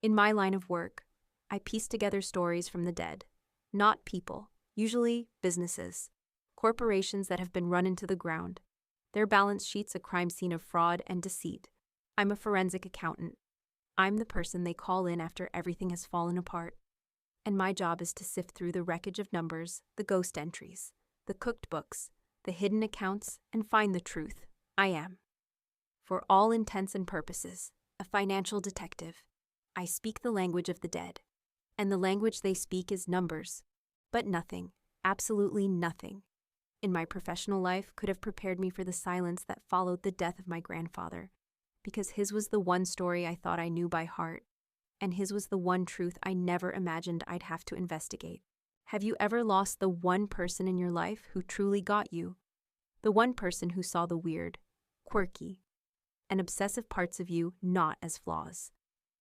In my line of work, I piece together stories from the dead, not people, usually businesses, corporations that have been run into the ground. Their balance sheet's a crime scene of fraud and deceit. I'm a forensic accountant. I'm the person they call in after everything has fallen apart. And my job is to sift through the wreckage of numbers, the ghost entries, the cooked books, the hidden accounts, and find the truth. I am, for all intents and purposes, a financial detective. I speak the language of the dead, and the language they speak is numbers. But nothing, absolutely nothing, in my professional life could have prepared me for the silence that followed the death of my grandfather, because his was the one story I thought I knew by heart, and his was the one truth I never imagined I'd have to investigate. Have you ever lost the one person in your life who truly got you? The one person who saw the weird, quirky, and obsessive parts of you not as flaws,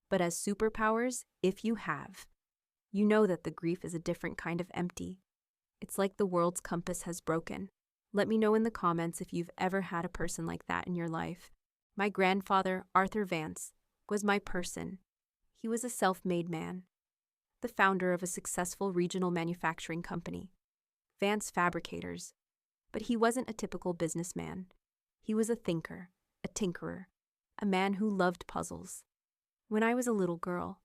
but as superpowers? If you have, you know that the grief is a different kind of empty. It's like the world's compass has broken. Let me know in the comments if you've ever had a person like that in your life. My grandfather, Arthur Vance, was my person. He was a self-made man, the founder of a successful regional manufacturing company, Vance Fabricators. But he wasn't a typical businessman. He was a thinker, a tinkerer, a man who loved puzzles. When I was a little girl,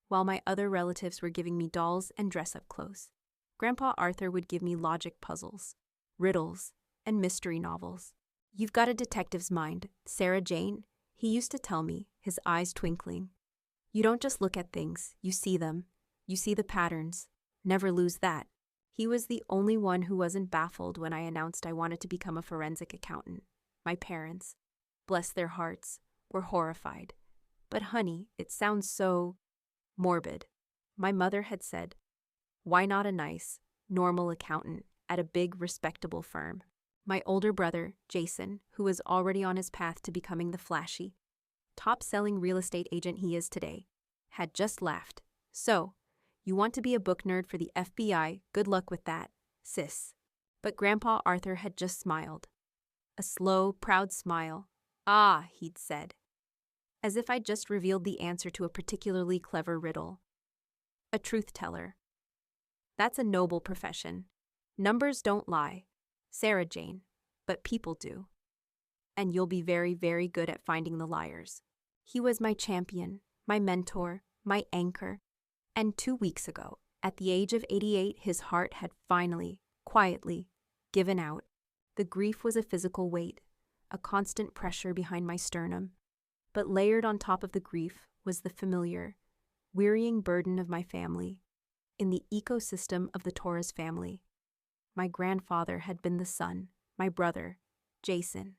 while my other relatives were giving me dolls and dress-up clothes, Grandpa Arthur would give me logic puzzles, riddles, and mystery novels. You've got a detective's mind, Sarah Jane, he used to tell me, his eyes twinkling. You don't just look at things, you see them. You see the patterns. Never lose that. He was the only one who wasn't baffled when I announced I wanted to become a forensic accountant. My parents, bless their hearts, were horrified. But honey, it sounds so morbid. My mother had said, why not a nice, normal accountant at a big, respectable firm? My older brother, Jason, who was already on his path to becoming the flashy, top-selling real estate agent he is today, had just laughed. So, you want to be a book nerd for the FBI? Good luck with that, sis. But Grandpa Arthur had just smiled. A slow, proud smile. Ah, he'd said, as if I'd just revealed the answer to a particularly clever riddle. A truth teller. That's a noble profession. Numbers don't lie, Sarah Jane, but people do. And you'll be very, very good at finding the liars. He was my champion, my mentor, my anchor. And 2 weeks ago, at the age of 88, his heart had finally, quietly, given out. The grief was a physical weight, a constant pressure behind my sternum. But layered on top of the grief was the familiar, wearying burden of my family. In the ecosystem of the Torres family, my grandfather had been the sun. My brother, Jason,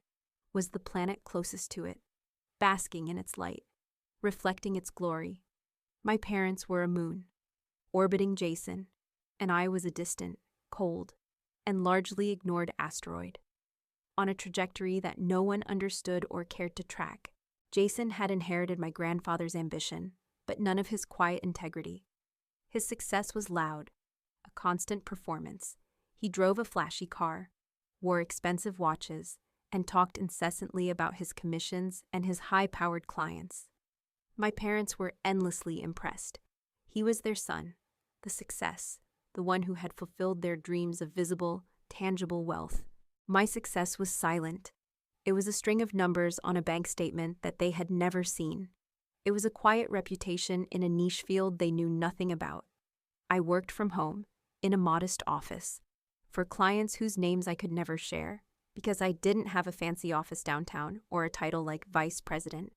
was the planet closest to it, basking in its light, reflecting its glory. My parents were a moon, orbiting Jason, and I was a distant, cold, and largely ignored asteroid. On a trajectory that no one understood or cared to track, Jason had inherited my grandfather's ambition, but none of his quiet integrity. His success was loud, a constant performance. He drove a flashy car, wore expensive watches, and talked incessantly about his commissions and his high-powered clients. My parents were endlessly impressed. He was their son, the success, the one who had fulfilled their dreams of visible, tangible wealth. My success was silent. It was a string of numbers on a bank statement that they had never seen. It was a quiet reputation in a niche field they knew nothing about. I worked from home, in a modest office, for clients whose names I could never share, because I didn't have a fancy office downtown or a title like vice president.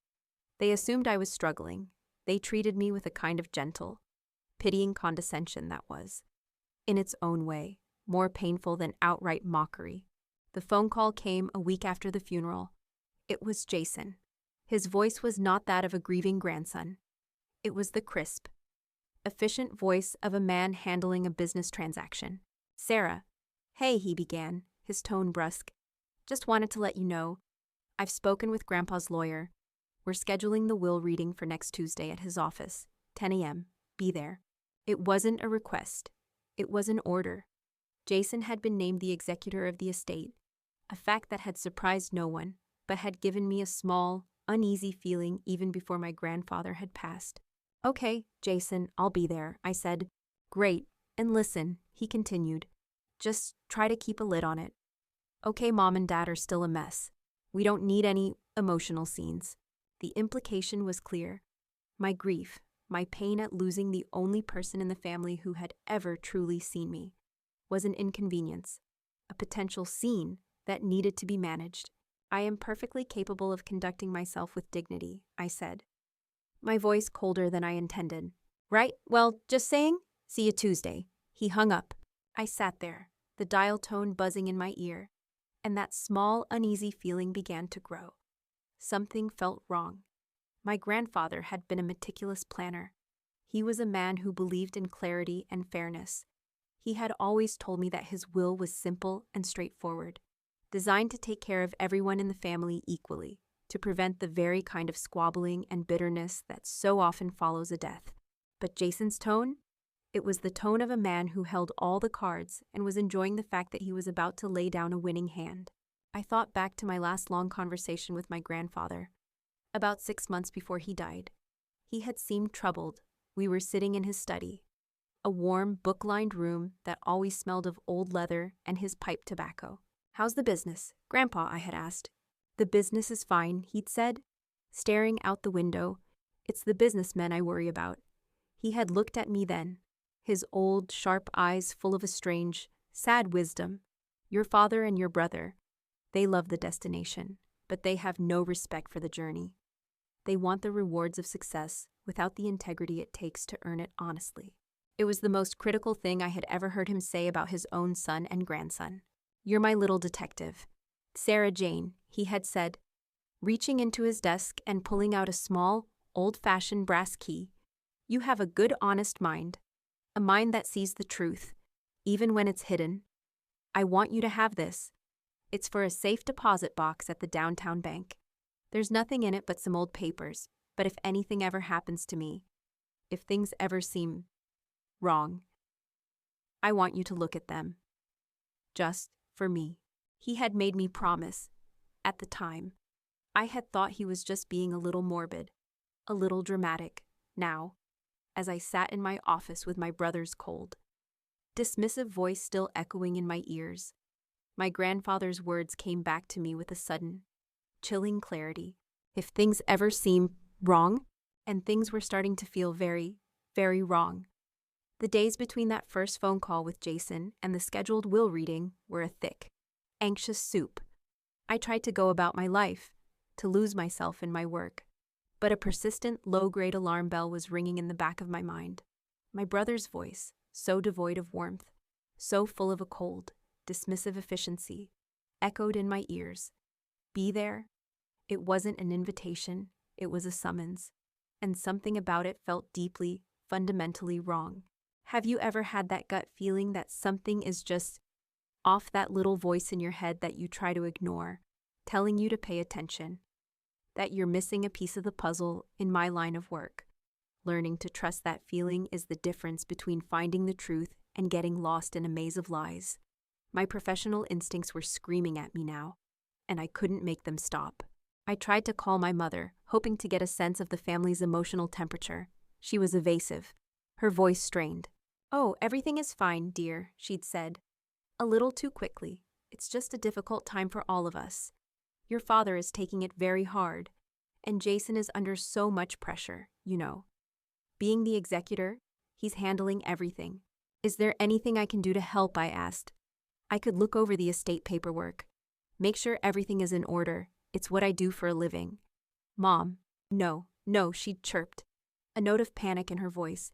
They assumed I was struggling. They treated me with a kind of gentle, pitying condescension that was, in its own way, more painful than outright mockery. The phone call came a week after the funeral. It was Jason. His voice was not that of a grieving grandson. It was the crisp, efficient voice of a man handling a business transaction. Sarah. Hey, he began, his tone brusque. Just wanted to let you know, I've spoken with Grandpa's lawyer. We're scheduling the will reading for next Tuesday at his office, 10 a.m. Be there. It wasn't a request. It was an order. Jason had been named the executor of the estate, a fact that had surprised no one, but had given me a small, uneasy feeling even before my grandfather had passed. Okay, Jason, I'll be there, I said. Great. And listen, he continued. Just try to keep a lid on it. Okay, Mom and Dad are still a mess. We don't need any emotional scenes. The implication was clear. My grief, my pain at losing the only person in the family who had ever truly seen me, was an inconvenience, a potential scene that needed to be managed. I am perfectly capable of conducting myself with dignity, I said, my voice colder than I intended. Right, well, just saying, see you Tuesday. He hung up. I sat there, the dial tone buzzing in my ear, and that small, uneasy feeling began to grow. Something felt wrong. My grandfather had been a meticulous planner. He was a man who believed in clarity and fairness. He had always told me that his will was simple and straightforward, designed to take care of everyone in the family equally, to prevent the very kind of squabbling and bitterness that so often follows a death. But Jason's tone? It was the tone of a man who held all the cards and was enjoying the fact that he was about to lay down a winning hand. I thought back to my last long conversation with my grandfather, about 6 months before he died. He had seemed troubled. We were sitting in his study, a warm, book-lined room that always smelled of old leather and his pipe tobacco. How's the business, Grandpa? I had asked. The business is fine, he'd said, staring out the window. It's the businessmen I worry about. He had looked at me then, his old, sharp eyes full of a strange, sad wisdom. Your father and your brother, they love the destination, but they have no respect for the journey. They want the rewards of success without the integrity it takes to earn it honestly. It was the most critical thing I had ever heard him say about his own son and grandson. You're my little detective. Sarah Jane, he had said, reaching into his desk and pulling out a small, old-fashioned brass key. You have a good, honest mind, a mind that sees the truth, even when it's hidden. I want you to have this. It's for a safe deposit box at the downtown bank. There's nothing in it but some old papers, but if anything ever happens to me, if things ever seem wrong, I want you to look at them. Just for me. He had made me promise. At the time, I had thought he was just being a little morbid, a little dramatic. Now, as I sat in my office with my brother's cold, dismissive voice still echoing in my ears, my grandfather's words came back to me with a sudden, chilling clarity. If things ever seem wrong, and things were starting to feel very, very wrong. The days between that first phone call with Jason and the scheduled will reading were a thick, anxious soup. I tried to go about my life, to lose myself in my work, but a persistent, low-grade alarm bell was ringing in the back of my mind. My brother's voice, so devoid of warmth, so full of a cold, dismissive efficiency, echoed in my ears. Be there? It wasn't an invitation, it was a summons, and something about it felt deeply, fundamentally wrong. Have you ever had that gut feeling that something is just off, that little voice in your head that you try to ignore, telling you to pay attention? That you're missing a piece of the puzzle in my line of work. Learning to trust that feeling is the difference between finding the truth and getting lost in a maze of lies. My professional instincts were screaming at me now, and I couldn't make them stop. I tried to call my mother, hoping to get a sense of the family's emotional temperature. She was evasive, her voice strained. Oh, everything is fine, dear, she'd said. A little too quickly. It's just a difficult time for all of us. Your father is taking it very hard, and Jason is under so much pressure, you know. Being the executor, he's handling everything. Is there anything I can do to help? I asked. I could look over the estate paperwork, make sure everything is in order. It's what I do for a living. Mom, no, she'd chirped, a note of panic in her voice.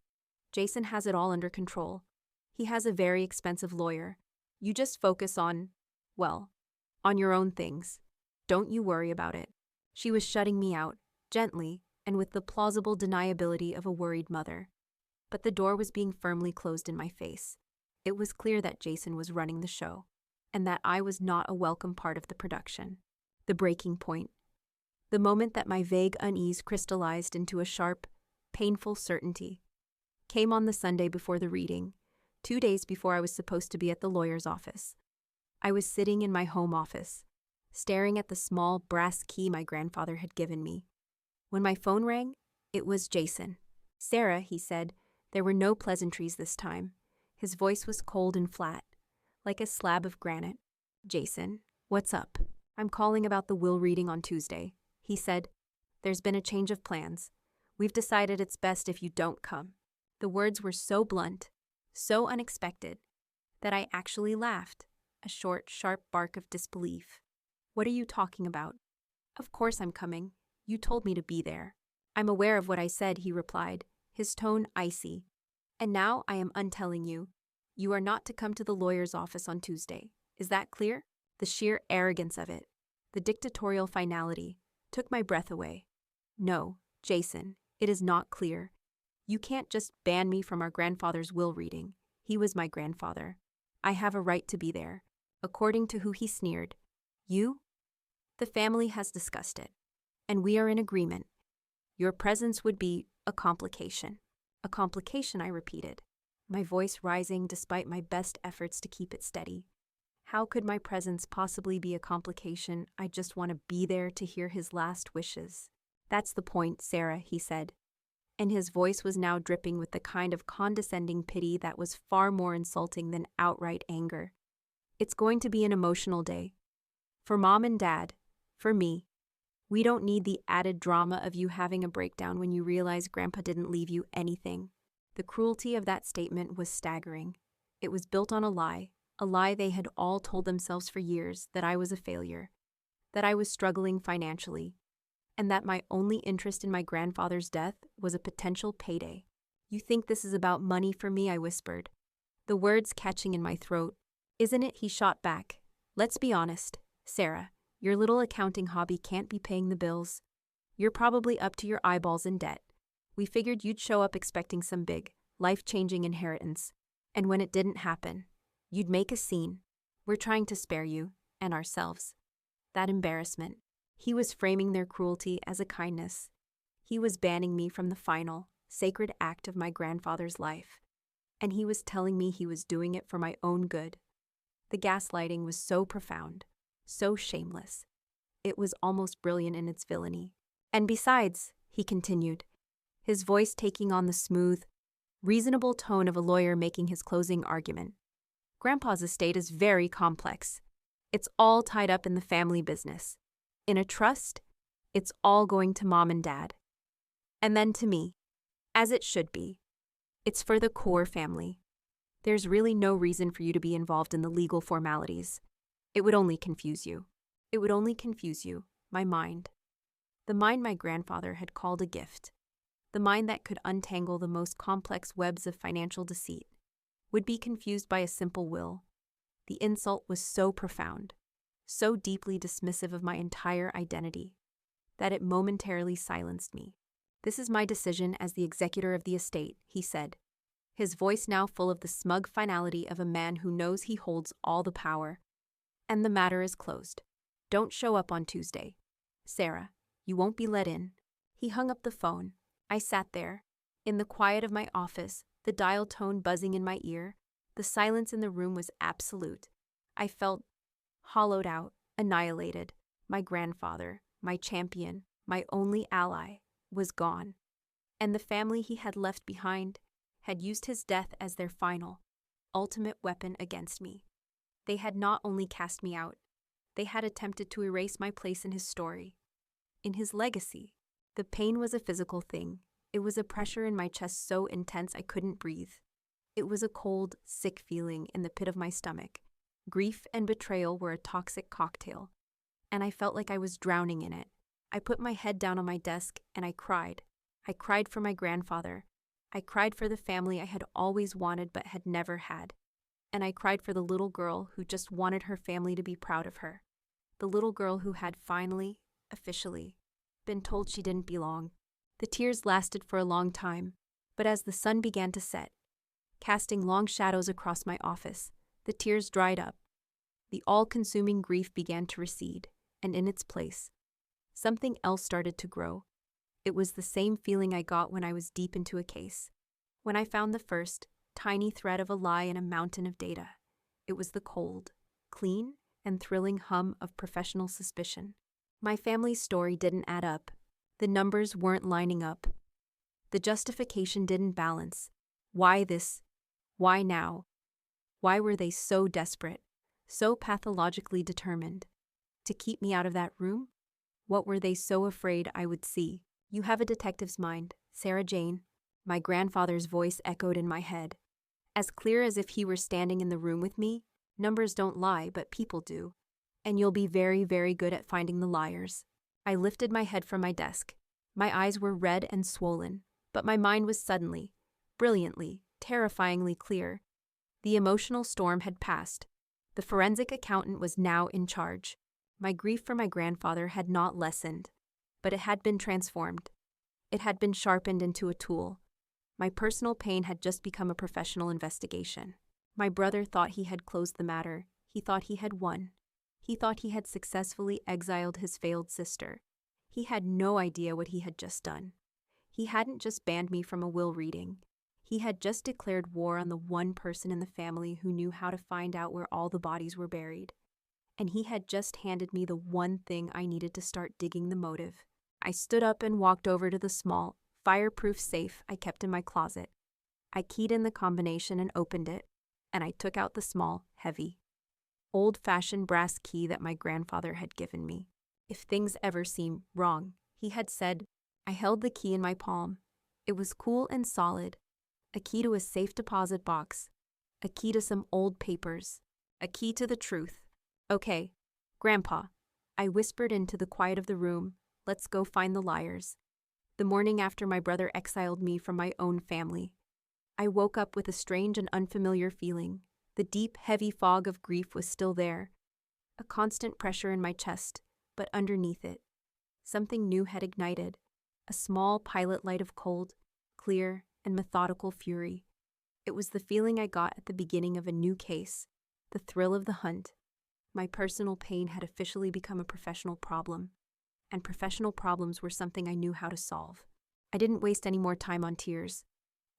Jason has it all under control. He has a very expensive lawyer. You just focus on your own things. Don't you worry about it. She was shutting me out, gently, and with the plausible deniability of a worried mother. But the door was being firmly closed in my face. It was clear that Jason was running the show, and that I was not a welcome part of the production. The breaking point. The moment that my vague unease crystallized into a sharp, painful certainty came on the Sunday before the reading, 2 days before I was supposed to be at the lawyer's office. I was sitting in my home office, staring at the small brass key my grandfather had given me. When my phone rang, it was Jason. Sarah, he said. There were no pleasantries this time. His voice was cold and flat, like a slab of granite. Jason, what's up? I'm calling about the will reading on Tuesday, he said. There's been a change of plans. We've decided it's best if you don't come. The words were so blunt, so unexpected, that I actually laughed, a short, sharp bark of disbelief. What are you talking about? Of course I'm coming. You told me to be there. I'm aware of what I said, he replied, his tone icy. And now I am untelling you. You are not to come to the lawyer's office on Tuesday. Is that clear? The sheer arrogance of it, the dictatorial finality, took my breath away. No, Jason, it is not clear. You can't just ban me from our grandfather's will reading. He was my grandfather. I have a right to be there, according to who he sneered. You? The family has discussed it, and we are in agreement. Your presence would be a complication. A complication, I repeated, my voice rising despite my best efforts to keep it steady. How could my presence possibly be a complication? I just want to be there to hear his last wishes. That's the point, Sarah, he said. And his voice was now dripping with the kind of condescending pity that was far more insulting than outright anger. It's going to be an emotional day. For Mom and Dad. For me. We don't need the added drama of you having a breakdown when you realize Grandpa didn't leave you anything. The cruelty of that statement was staggering. It was built on a lie they had all told themselves for years, that I was a failure, that I was struggling financially, and that my only interest in my grandfather's death was a potential payday. You think this is about money for me, I whispered, the words catching in my throat. Isn't it? He shot back. Let's be honest, Sarah. Your little accounting hobby can't be paying the bills. You're probably up to your eyeballs in debt. We figured you'd show up expecting some big, life-changing inheritance, and when it didn't happen, you'd make a scene. We're trying to spare you, and ourselves. That embarrassment. He was framing their cruelty as a kindness. He was banning me from the final, sacred act of my grandfather's life, and he was telling me he was doing it for my own good. The gaslighting was so profound, so shameless. It was almost brilliant in its villainy. And besides, he continued, his voice taking on the smooth, reasonable tone of a lawyer making his closing argument. Grandpa's estate is very complex. It's all tied up in the family business. In a trust, it's all going to Mom and Dad. And then to me, as it should be. It's for the core family. There's really no reason for you to be involved in the legal formalities. It would only confuse you. It would only confuse you, my mind. The mind my grandfather had called a gift. The mind that could untangle the most complex webs of financial deceit would be confused by a simple will. The insult was so profound, so deeply dismissive of my entire identity, that it momentarily silenced me. This is my decision as the executor of the estate, he said, his voice now full of the smug finality of a man who knows he holds all the power. And the matter is closed. Don't show up on Tuesday. Sarah, you won't be let in. He hung up the phone. I sat there, in the quiet of my office, the dial tone buzzing in my ear. The silence in the room was absolute. I felt hollowed out, annihilated. My grandfather, my champion, my only ally, was gone. And the family he had left behind had used his death as their final, ultimate weapon against me. They had not only cast me out, they had attempted to erase my place in his story, in his legacy. The pain was a physical thing. It was a pressure in my chest so intense I couldn't breathe. It was a cold, sick feeling in the pit of my stomach. Grief and betrayal were a toxic cocktail, and I felt like I was drowning in it. I put my head down on my desk and I cried. I cried for my grandfather. I cried for the family I had always wanted but had never had. And I cried for the little girl who just wanted her family to be proud of her. The little girl who had finally, officially, been told she didn't belong. The tears lasted for a long time, but as the sun began to set, casting long shadows across my office, the tears dried up. The all-consuming grief began to recede, and in its place, something else started to grow. It was the same feeling I got when I was deep into a case, when I found the first, tiny thread of a lie in a mountain of data. It was the cold, clean, and thrilling hum of professional suspicion. My family's story didn't add up. The numbers weren't lining up. The The justification didn't balance. Why this? Why now? Why were they so desperate, so pathologically determined to keep me out of that room? What were they so afraid I would see? You have a detective's mind, Sarah Jane. My grandfather's voice echoed in my head, as clear as if he were standing in the room with me. Numbers don't lie, but people do. And you'll be very, very good at finding the liars. I lifted my head from my desk. My eyes were red and swollen, but my mind was suddenly, brilliantly, terrifyingly clear. The emotional storm had passed. The forensic accountant was now in charge. My grief for my grandfather had not lessened, but it had been transformed. It had been sharpened into a tool. My personal pain had just become a professional investigation. My brother thought he had closed the matter. He thought he had won. He thought he had successfully exiled his failed sister. He had no idea what he had just done. He hadn't just banned me from a will reading. He had just declared war on the one person in the family who knew how to find out where all the bodies were buried. And he had just handed me the one thing I needed to start digging the motive. I stood up and walked over to the small, fireproof safe I kept in my closet. I keyed in the combination and opened it, and I took out the small, heavy, old-fashioned brass key that my grandfather had given me. If things ever seem wrong, he had said. I held the key in my palm. It was cool and solid. A key to a safe deposit box. A key to some old papers. A key to the truth. Okay, Grandpa, I whispered into the quiet of the room, let's go find the liars. The morning after my brother exiled me from my own family, I woke up with a strange and unfamiliar feeling. The deep, heavy fog of grief was still there, a constant pressure in my chest, but underneath it, something new had ignited, a small pilot light of cold, clear, and methodical fury. It was the feeling I got at the beginning of a new case, the thrill of the hunt. My personal pain had officially become a professional problem, and professional problems were something I knew how to solve. I didn't waste any more time on tears.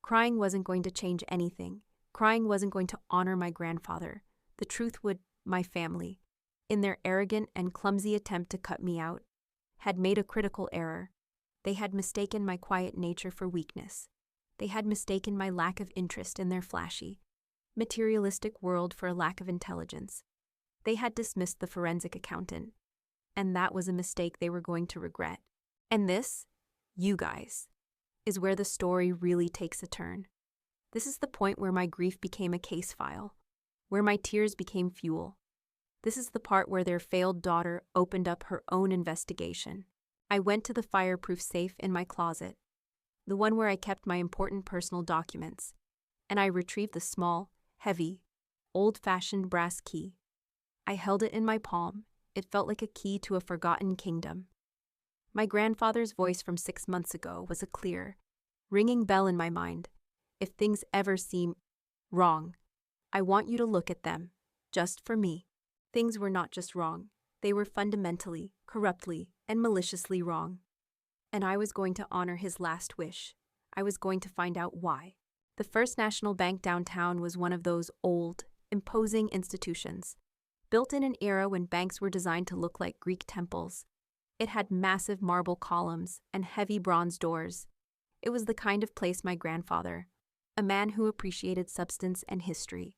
Crying wasn't going to change anything. Crying wasn't going to honor my grandfather. The truth would, my family, in their arrogant and clumsy attempt to cut me out, had made a critical error. They had mistaken my quiet nature for weakness. They had mistaken my lack of interest in their flashy, materialistic world for a lack of intelligence. They had dismissed the forensic accountant, and that was a mistake they were going to regret. And this, you guys, is where the story really takes a turn. This is the point where my grief became a case file, where my tears became fuel. This is the part where their failed daughter opened up her own investigation. I went to the fireproof safe in my closet, the one where I kept my important personal documents, and I retrieved the small, heavy, old-fashioned brass key. I held it in my palm. It felt like a key to a forgotten kingdom. My grandfather's voice from 6 months ago was a clear, ringing bell in my mind. If things ever seem wrong, I want you to look at them, just for me. Things were not just wrong. They were fundamentally, corruptly, and maliciously wrong. And I was going to honor his last wish. I was going to find out why. The First National Bank downtown was one of those old, imposing institutions, built in an era when banks were designed to look like Greek temples. It had massive marble columns and heavy bronze doors. It was the kind of place my grandfather, a man who appreciated substance and history,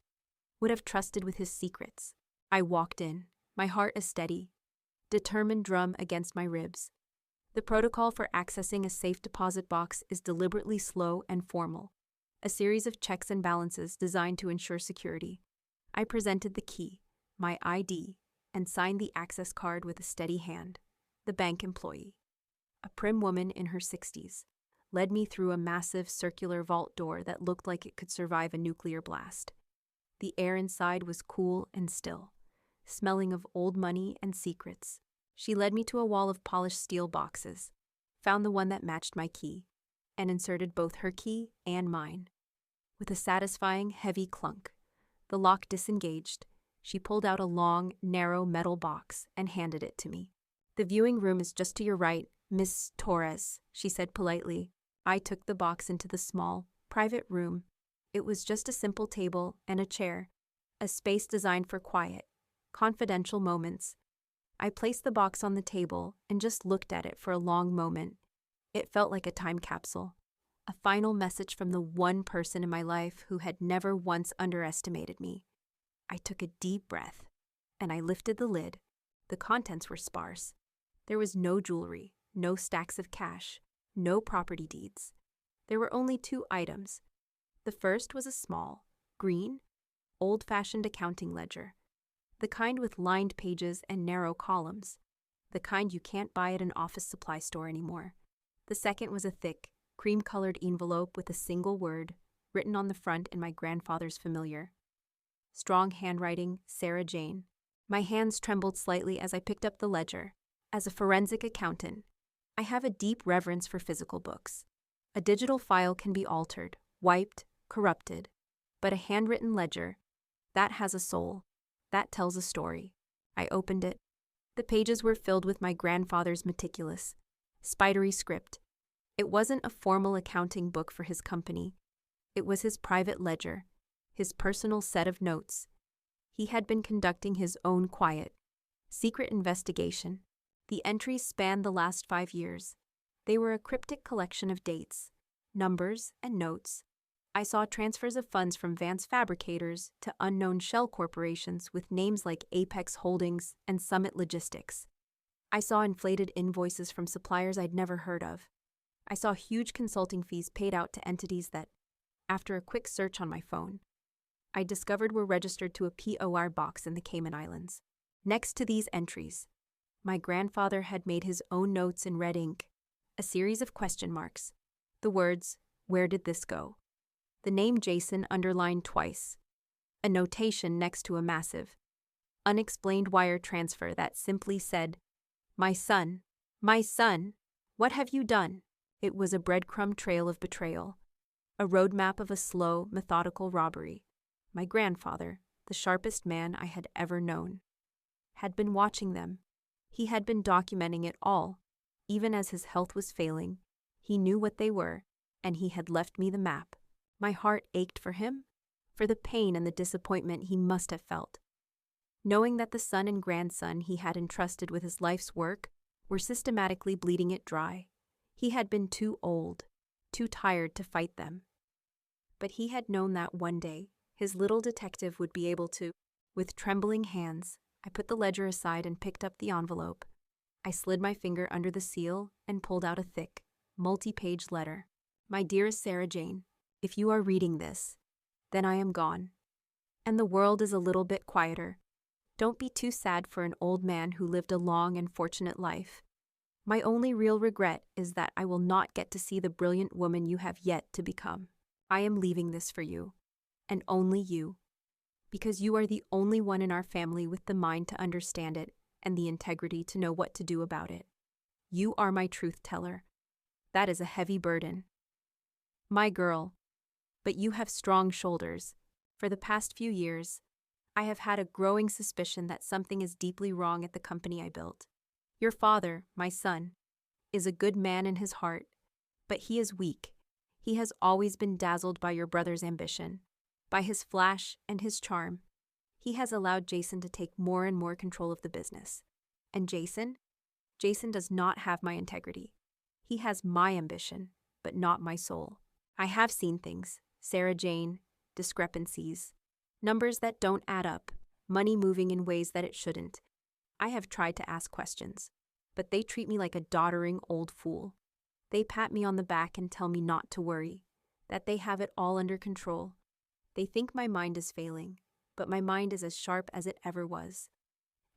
would have trusted with his secrets. I walked in, my heart a steady, determined drum against my ribs. The protocol for accessing a safe deposit box is deliberately slow and formal, a series of checks and balances designed to ensure security. I presented the key, my ID, and signed the access card with a steady hand. The bank employee, a prim woman in her 60s, led me through a massive circular vault door that looked like it could survive a nuclear blast. The air inside was cool and still, smelling of old money and secrets. She led me to a wall of polished steel boxes, found the one that matched my key, and inserted both her key and mine. With a satisfying, heavy clunk, the lock disengaged. She pulled out a long, narrow metal box and handed it to me. "The viewing room is just to your right, Miss Torres," she said politely. I took the box into the small, private room. It was just a simple table and a chair, a space designed for quiet, confidential moments. I placed the box on the table and just looked at it for a long moment. It felt like a time capsule, A final message from the one person in my life who had never once underestimated me. I took a deep breath, and I lifted the lid. The contents were sparse. There was no jewelry, no stacks of cash, no property deeds. There were only 2 items. The first was a small, green, old-fashioned accounting ledger, the kind with lined pages and narrow columns, the kind you can't buy at an office supply store anymore. The second was a thick, cream-colored envelope with a single word written on the front in my grandfather's familiar. Strong handwriting, Sarah Jane. My hands trembled slightly as I picked up the ledger. As a forensic accountant, I have a deep reverence for physical books. A digital file can be altered, wiped, corrupted, but a handwritten ledger, that has a soul, that tells a story. I opened it. The pages were filled with my grandfather's meticulous, spidery script. It wasn't a formal accounting book for his company. It was his private ledger, his personal set of notes. He had been conducting his own quiet, secret investigation. The entries spanned the last 5 years. They were a cryptic collection of dates, numbers, and notes. I saw transfers of funds from Vance Fabricators to unknown shell corporations with names like Apex Holdings and Summit Logistics. I saw inflated invoices from suppliers I'd never heard of. I saw huge consulting fees paid out to entities that, after a quick search on my phone, I discovered were registered to a POR box in the Cayman Islands. Next to these entries, my grandfather had made his own notes in red ink, a series of question marks, the words, "Where did this go?" The name Jason underlined twice, a notation next to a massive, unexplained wire transfer that simply said, my son, what have you done?" It was a breadcrumb trail of betrayal, a roadmap of a slow, methodical robbery. My grandfather, the sharpest man I had ever known, had been watching them. He had been documenting it all. Even as his health was failing, he knew what they were, and he had left me the map. My heart ached for him, for the pain and the disappointment he must have felt. Knowing that the son and grandson he had entrusted with his life's work were systematically bleeding it dry. He had been too old, too tired to fight them. But he had known that one day, his little detective would be able to. With trembling hands, I put the ledger aside and picked up the envelope. I slid my finger under the seal and pulled out a thick, multi-page letter. My dearest Sarah Jane, if you are reading this, then I am gone. And the world is a little bit quieter. Don't be too sad for an old man who lived a long and fortunate life. My only real regret is that I will not get to see the brilliant woman you have yet to become. I am leaving this for you, and only you, because you are the only one in our family with the mind to understand it and the integrity to know what to do about it. You are my truth teller. That is a heavy burden. My girl, but you have strong shoulders. For the past few years, I have had a growing suspicion that something is deeply wrong at the company I built. Your father, my son, is a good man in his heart, but he is weak. He has always been dazzled by your brother's ambition, by his flash and his charm. He has allowed Jason to take more and more control of the business. And Jason does not have my integrity. He has my ambition, but not my soul. I have seen things, Sarah Jane, discrepancies, numbers that don't add up, money moving in ways that it shouldn't. I have tried to ask questions, but they treat me like a doddering old fool. They pat me on the back and tell me not to worry, that they have it all under control. They think my mind is failing, but my mind is as sharp as it ever was,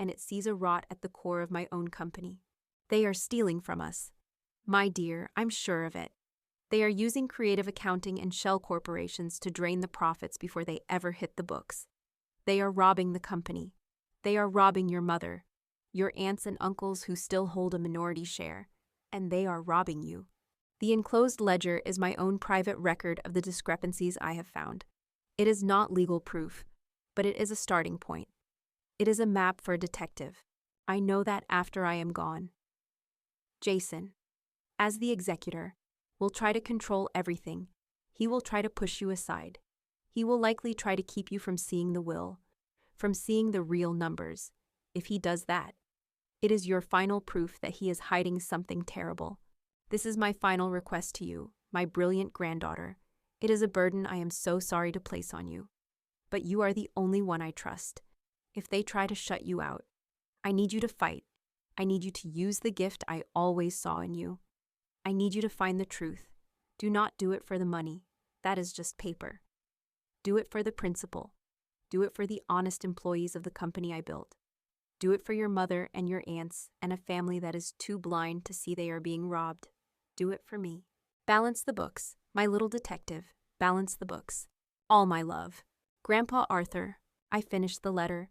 and it sees a rot at the core of my own company. They are stealing from us. My dear, I'm sure of it. They are using creative accounting and shell corporations to drain the profits before they ever hit the books. They are robbing the company. They are robbing your mother, your aunts and uncles who still hold a minority share, and they are robbing you. The enclosed ledger is my own private record of the discrepancies I have found. It is not legal proof, but it is a starting point. It is a map for a detective. I know that after I am gone. Jason, as the executor, will try to control everything. He will try to push you aside. He will likely try to keep you from seeing the will, from seeing the real numbers. If he does that, it is your final proof that he is hiding something terrible. This is my final request to you, my brilliant granddaughter, it is a burden I am so sorry to place on you. But you are the only one I trust. If they try to shut you out, I need you to fight. I need you to use the gift I always saw in you. I need you to find the truth. Do not do it for the money. That is just paper. Do it for the principle. Do it for the honest employees of the company I built. Do it for your mother and your aunts and a family that is too blind to see they are being robbed. Do it for me. Balance the books, my little detective. Balance the books. All my love. Grandpa Arthur. I finished the letter,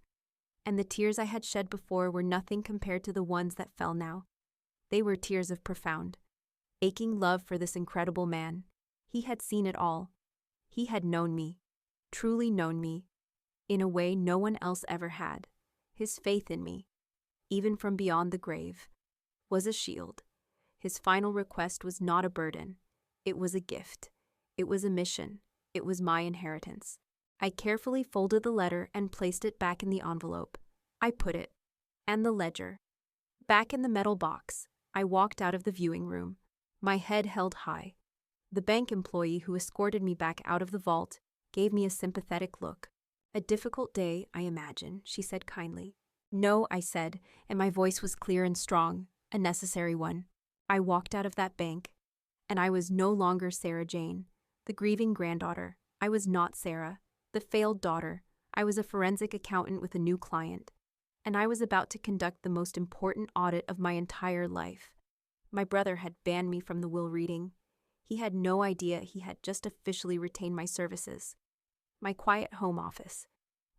and the tears I had shed before were nothing compared to the ones that fell now. They were tears of profound, aching love for this incredible man. He had seen it all. He had known me, truly known me, in a way no one else ever had. His faith in me, even from beyond the grave, was a shield. His final request was not a burden. It was a gift. It was a mission. It was my inheritance. I carefully folded the letter and placed it back in the envelope. I put it, and the ledger, back in the metal box. I walked out of the viewing room, my head held high. The bank employee who escorted me back out of the vault gave me a sympathetic look. A difficult day, I imagine, she said kindly. No, I said, and my voice was clear and strong, a necessary one. I walked out of that bank, and I was no longer Sarah Jane, the grieving granddaughter. I was not Sarah, the failed daughter. I was a forensic accountant with a new client, and I was about to conduct the most important audit of my entire life. My brother had banned me from the will reading. He had no idea he had just officially retained my services. My quiet home office,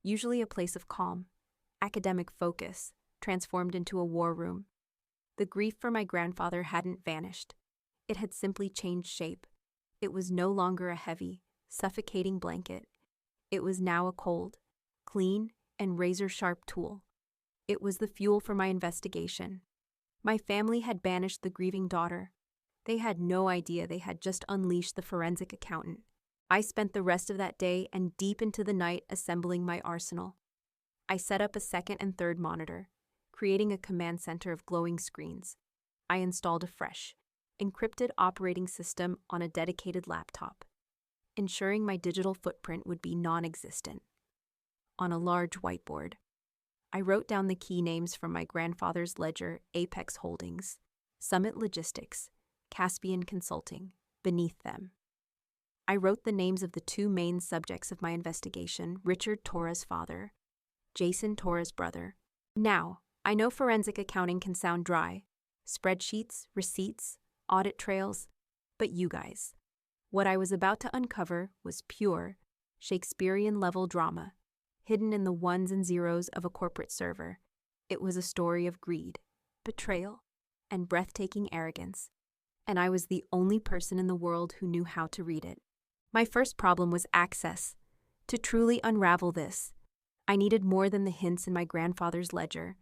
usually a place of calm, academic focus, transformed into a war room. The grief for my grandfather hadn't vanished. It had simply changed shape. It was no longer a heavy, suffocating blanket. It was now a cold, clean, and razor-sharp tool. It was the fuel for my investigation. My family had banished the grieving daughter. They had no idea they had just unleashed the forensic accountant. I spent the rest of that day and deep into the night assembling my arsenal. I set up a second and third monitor, creating a command center of glowing screens. I installed a fresh, encrypted operating system on a dedicated laptop, ensuring my digital footprint would be non-existent. On a large whiteboard, I wrote down the key names from my grandfather's ledger, Apex Holdings, Summit Logistics, Caspian Consulting, beneath them. I wrote the names of the two main subjects of my investigation, Richard Torres' father, Jason Torres' brother. Now, I know forensic accounting can sound dry, spreadsheets, receipts, audit trails, but you guys, what I was about to uncover was pure, Shakespearean-level drama, hidden in the ones and zeros of a corporate server. It was a story of greed, betrayal, and breathtaking arrogance, and I was the only person in the world who knew how to read it. My first problem was access. To truly unravel this, I needed more than the hints in my grandfather's ledger.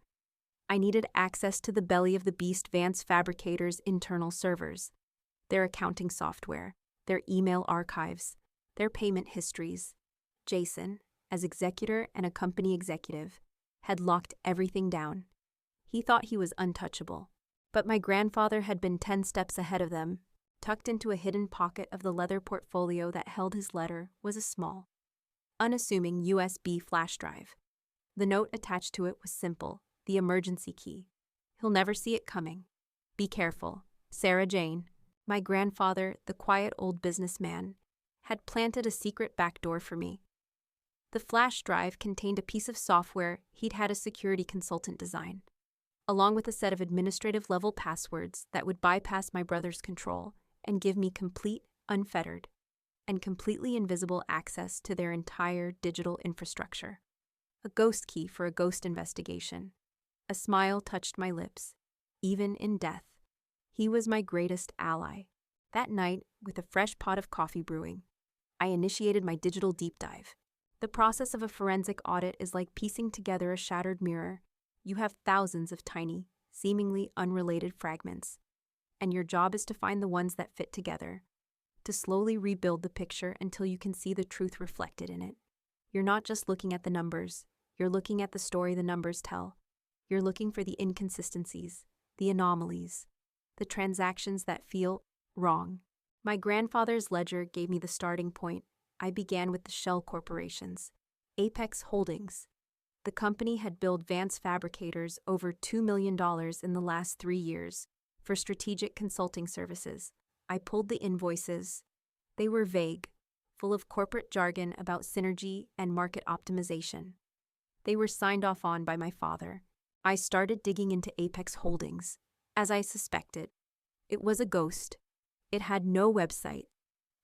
I needed access to the belly of the beast Vance Fabricator's internal servers, their accounting software, their email archives, their payment histories. Jason, as executor and a company executive, had locked everything down. He thought he was untouchable, but my grandfather had been 10 steps ahead of them. Tucked into a hidden pocket of the leather portfolio that held his letter was a small, unassuming USB flash drive. The note attached to it was simple, the emergency key. He'll never see it coming. Be careful. Sarah Jane, my grandfather, the quiet old businessman, had planted a secret back door for me. The flash drive contained a piece of software he'd had a security consultant design, along with a set of administrative-level passwords that would bypass my brother's control and give me complete, unfettered, and completely invisible access to their entire digital infrastructure. A ghost key for a ghost investigation. A smile touched my lips. Even in death, he was my greatest ally. That night, with a fresh pot of coffee brewing, I initiated my digital deep dive. The process of a forensic audit is like piecing together a shattered mirror. You have thousands of tiny, seemingly unrelated fragments, and your job is to find the ones that fit together, to slowly rebuild the picture until you can see the truth reflected in it. You're not just looking at the numbers, you're looking at the story the numbers tell. You're looking for the inconsistencies, the anomalies, the transactions that feel wrong. My grandfather's ledger gave me the starting point. I began with the shell corporations. Apex Holdings. The company had billed Vance Fabricators over $2 million in the last 3 years for strategic consulting services. I pulled the invoices. They were vague, full of corporate jargon about synergy and market optimization. They were signed off on by my father. I started digging into Apex Holdings. As I suspected, it was a ghost. It had no website,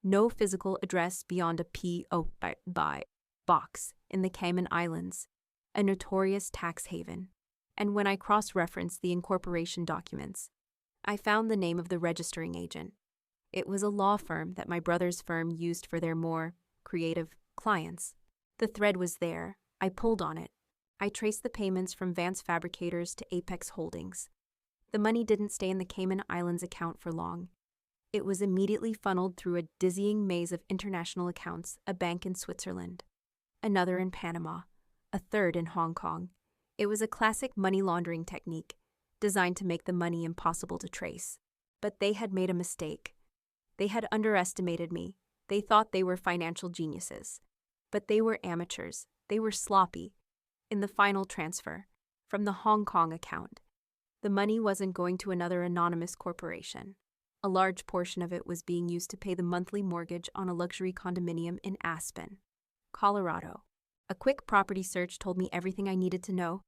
no physical address beyond a P.O. box in the Cayman Islands, a notorious tax haven. And when I cross-referenced the incorporation documents, I found the name of the registering agent. It was a law firm that my brother's firm used for their more creative clients. The thread was there. I pulled on it. I traced the payments from Vance Fabricators to Apex Holdings. The money didn't stay in the Cayman Islands account for long. It was immediately funneled through a dizzying maze of international accounts, a bank in Switzerland, another in Panama, a third in Hong Kong. It was a classic money laundering technique, designed to make the money impossible to trace. But they had made a mistake. They had underestimated me. They thought they were financial geniuses. But they were amateurs. They were sloppy. In the final transfer, from the Hong Kong account, the money wasn't going to another anonymous corporation. A large portion of it was being used to pay the monthly mortgage on a luxury condominium in Aspen, Colorado. A quick property search told me everything I needed to know.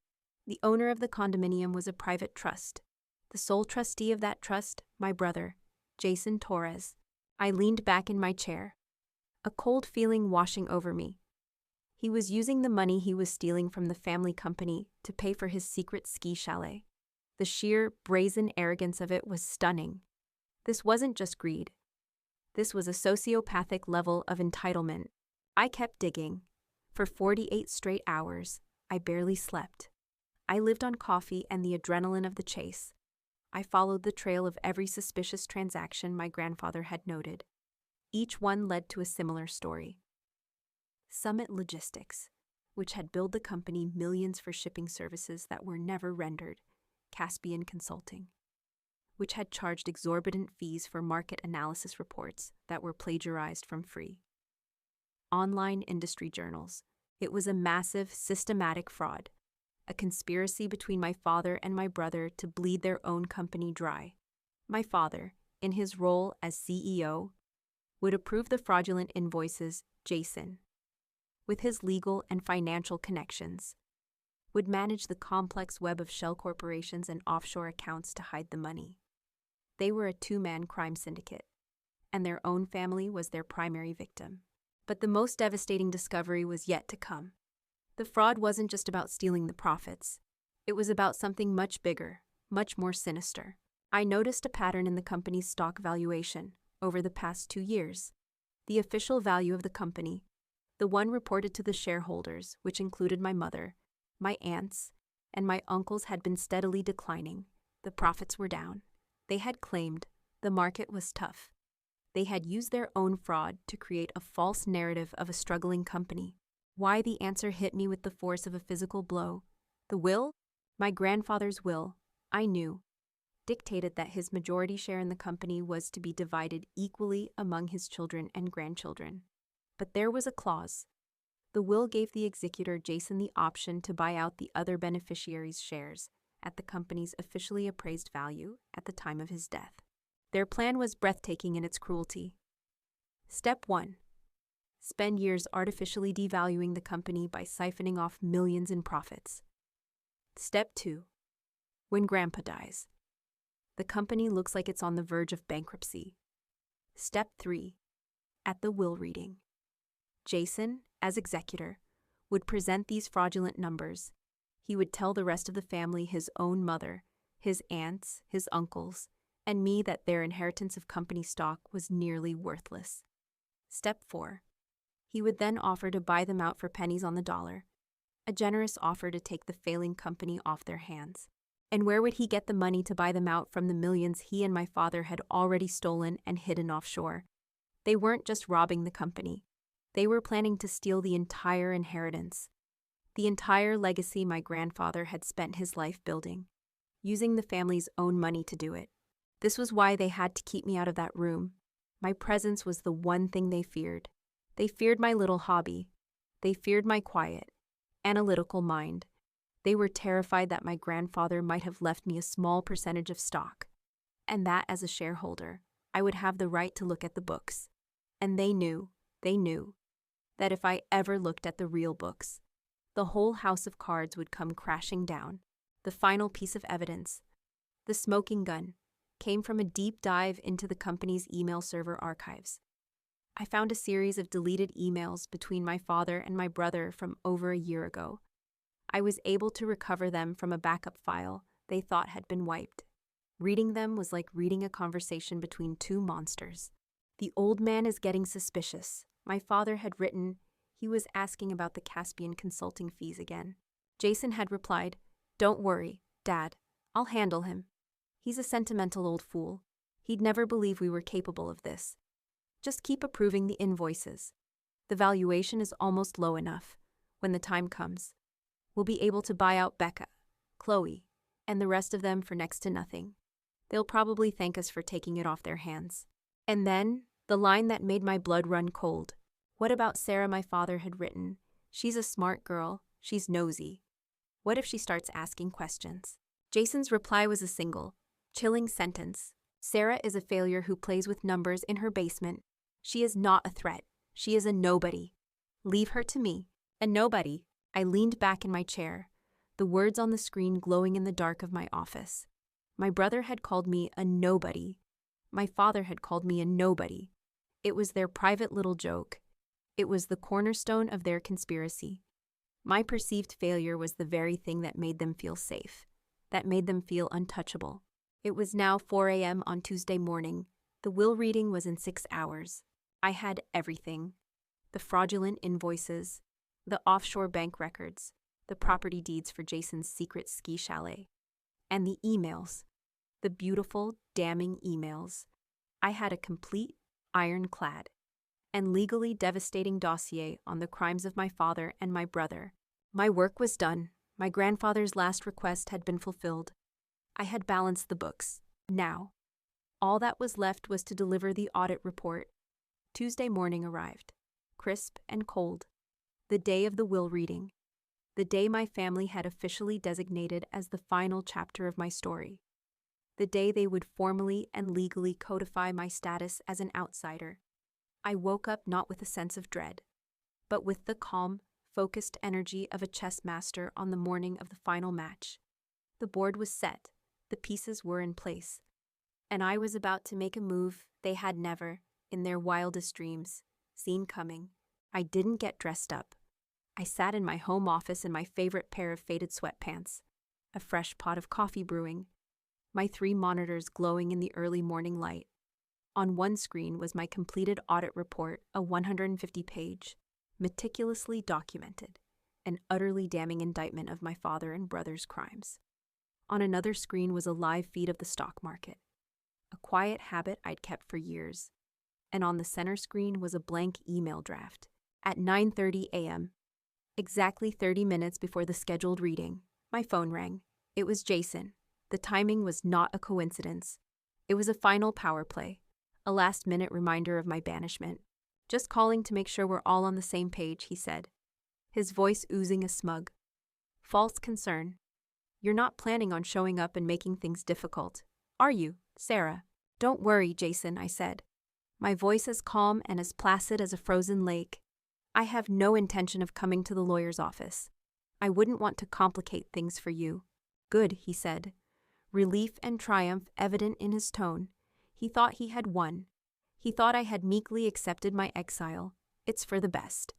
The owner of the condominium was a private trust. The sole trustee of that trust, my brother, Jason Torres. I leaned back in my chair, a cold feeling washing over me. He was using the money he was stealing from the family company to pay for his secret ski chalet. The sheer, brazen arrogance of it was stunning. This wasn't just greed. This was a sociopathic level of entitlement. I kept digging. For 48 straight hours, I barely slept. I lived on coffee and the adrenaline of the chase. I followed the trail of every suspicious transaction my grandfather had noted. Each one led to a similar story. Summit Logistics, which had billed the company millions for shipping services that were never rendered. Caspian Consulting, which had charged exorbitant fees for market analysis reports that were plagiarized from free online industry journals. It was a massive, systematic fraud, a conspiracy between my father and my brother to bleed their own company dry. My father, in his role as CEO, would approve the fraudulent invoices. Jason, with his legal and financial connections, would manage the complex web of shell corporations and offshore accounts to hide the money. They were a two-man crime syndicate, and their own family was their primary victim. But the most devastating discovery was yet to come. The fraud wasn't just about stealing the profits. It was about something much bigger, much more sinister. I noticed a pattern in the company's stock valuation over the past 2 years. The official value of the company, the one reported to the shareholders, which included my mother, my aunts, and my uncles, had been steadily declining. The profits were down. They had claimed the market was tough. They had used their own fraud to create a false narrative of a struggling company. Why? The answer hit me with the force of a physical blow. The will? My grandfather's will, I knew, dictated that his majority share in the company was to be divided equally among his children and grandchildren. But there was a clause. The will gave the executor Jason the option to buy out the other beneficiaries' shares at the company's officially appraised value at the time of his death. Their plan was breathtaking in its cruelty. Step 1. Spend years artificially devaluing the company by siphoning off millions in profits. Step 2. When Grandpa dies, the company looks like it's on the verge of bankruptcy. Step 3. At the will reading, Jason, as executor, would present these fraudulent numbers. He would tell the rest of the family, his own mother, his aunts, his uncles, and me, that their inheritance of company stock was nearly worthless. Step 4. He would then offer to buy them out for pennies on the dollar, a generous offer to take the failing company off their hands. And where would he get the money to buy them out from the millions he and my father had already stolen and hidden offshore? They weren't just robbing the company. They were planning to steal the entire inheritance, the entire legacy my grandfather had spent his life building, using the family's own money to do it. This was why they had to keep me out of that room. My presence was the one thing they feared. They feared my little hobby. They feared my quiet, analytical mind. They were terrified that my grandfather might have left me a small percentage of stock, and that as a shareholder, I would have the right to look at the books. And they knew, that if I ever looked at the real books, the whole house of cards would come crashing down. The final piece of evidence, the smoking gun, came from a deep dive into the company's email server archives. I found a series of deleted emails between my father and my brother from over a year ago. I was able to recover them from a backup file they thought had been wiped. Reading them was like reading a conversation between two monsters. The old man is getting suspicious. My father had written he was asking about the Caspian consulting fees again. Jason had replied, "Don't worry, Dad. I'll handle him. He's a sentimental old fool. He'd never believe we were capable of this. Just keep approving the invoices. The valuation is almost low enough. When the time comes, we'll be able to buy out Becca, Chloe, and the rest of them for next to nothing. They'll probably thank us for taking it off their hands." And then, the line that made my blood run cold. What about Sarah, my father had written? She's a smart girl. She's nosy. What if she starts asking questions? Jason's reply was a single, chilling sentence. Sarah is a failure who plays with numbers in her basement. She is not a threat. She is a nobody. Leave her to me. A nobody. I leaned back in my chair, the words on the screen glowing in the dark of my office. My brother had called me a nobody. My father had called me a nobody. It was their private little joke. It was the cornerstone of their conspiracy. My perceived failure was the very thing that made them feel safe, that made them feel untouchable. It was now 4 a.m. on Tuesday morning. The will reading was in 6 hours. I had everything. The fraudulent invoices, the offshore bank records, the property deeds for Jason's secret ski chalet, and the emails, the beautiful, damning emails. I had a complete, ironclad, and legally devastating dossier on the crimes of my father and my brother. My work was done. My grandfather's last request had been fulfilled. I had balanced the books. Now, all that was left was to deliver the audit report. Tuesday morning arrived, crisp and cold. The day of the will reading. The day my family had officially designated as the final chapter of my story. The day they would formally and legally codify my status as an outsider. I woke up not with a sense of dread, but with the calm, focused energy of a chess master on the morning of the final match. The board was set, the pieces were in place, and I was about to make a move they had never, in their wildest dreams, seen coming. I didn't get dressed up. I sat in my home office in my favorite pair of faded sweatpants, a fresh pot of coffee brewing, my 3 monitors glowing in the early morning light. On one screen was my completed audit report, a 150-page, meticulously documented, and utterly damning indictment of my father and brother's crimes. On another screen was a live feed of the stock market, a quiet habit I'd kept for years. And on the center screen was a blank email draft. At 9:30 a.m., exactly 30 minutes before the scheduled reading, my phone rang. It was Jason. The timing was not a coincidence. It was a final power play, a last-minute reminder of my banishment. "Just calling to make sure we're all on the same page," he said, his voice oozing a smug, false concern. "You're not planning on showing up and making things difficult, are you, Sarah?" "Don't worry, Jason," I said, my voice as calm and as placid as a frozen lake. "I have no intention of coming to the lawyer's office. I wouldn't want to complicate things for you." "Good," he said, relief and triumph evident in his tone. He thought he had won. He thought I had meekly accepted my exile. "It's for the best.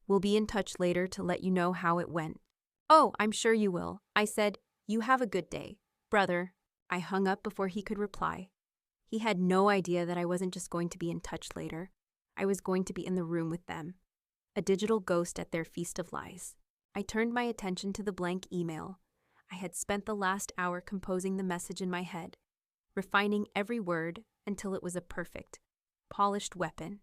We'll be in touch later to let you know how it went." "Oh, I'm sure you will," I said. "You have a good day, brother." I hung up before he could reply. He had no idea that I wasn't just going to be in touch later. I was going to be in the room with them, a digital ghost at their feast of lies. I turned my attention to the blank email. I had spent the last hour composing the message in my head, refining every word until it was a perfect, polished weapon.